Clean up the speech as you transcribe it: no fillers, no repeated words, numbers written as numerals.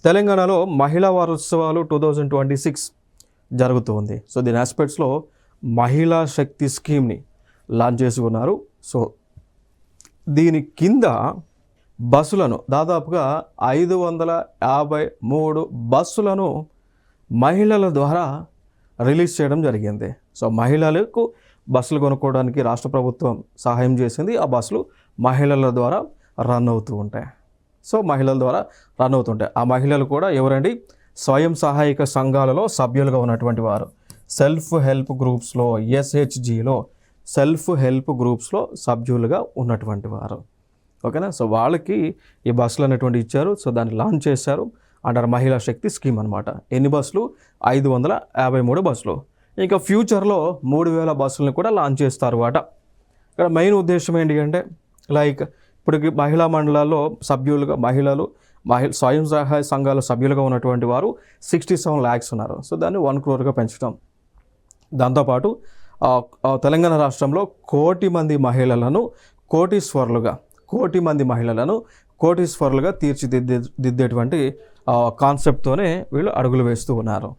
తెలంగాణలో మహిళా వారోత్సవాలు 2026 జరుగుతుంది. సో దీని ఆస్పెక్ట్స్లో మహిళా శక్తి స్కీమ్ని లాంచ్ చేసి ఉన్నారు. సో దీని కింద బస్సులను దాదాపుగా 553 బస్సులను మహిళల ద్వారా రిలీజ్ చేయడం జరిగింది. సో మహిళలకు బస్సులు కొనుక్కోవడానికి రాష్ట్ర ప్రభుత్వం సహాయం చేసింది. ఆ బస్సులు మహిళల ద్వారా రన్ అవుతూ ఉంటాయి. సో మహిళల ద్వారా రన్ అవుతుంటాయి. ఆ మహిళలు కూడా ఎవరండి? స్వయం సహాయక సంఘాలలో సభ్యులుగా ఉన్నటువంటి వారు, సెల్ఫ్ హెల్ప్ గ్రూప్స్లో, ఎస్హెచ్జిలో సెల్ఫ్ హెల్ప్ గ్రూప్స్లో సభ్యులుగా ఉన్నటువంటి వారు. ఓకేనా? సో వాళ్ళకి ఈ బస్సులు అనేటువంటి ఇచ్చారు. సో దాన్ని లాంచ్ చేశారు అండర్ మహిళా శక్తి స్కీమ్ అనమాట. ఎన్ని బస్సులు? 553 బస్సులు. ఇంకా ఫ్యూచర్లో 3000 బస్సులను కూడా లాంచ్ చేస్తారు అట. ఇక్కడ మెయిన్ ఉద్దేశం ఏంటి అంటే, లైక్ ఇప్పటికి మహిళా మండలాల్లో సభ్యులుగా స్వయం సహాయ సంఘాల సభ్యులుగా ఉన్నటువంటి వారు 67 lakhs ఉన్నారు. సో దాన్ని 1 crore పెంచడం. దాంతోపాటు తెలంగాణ రాష్ట్రంలో 1 కోటి మంది మహిళలను కోటీశ్వరులుగా తీర్చిదిద్దేటువంటి కాన్సెప్ట్తోనే వీళ్ళు అడుగులు వేస్తూ ఉన్నారు.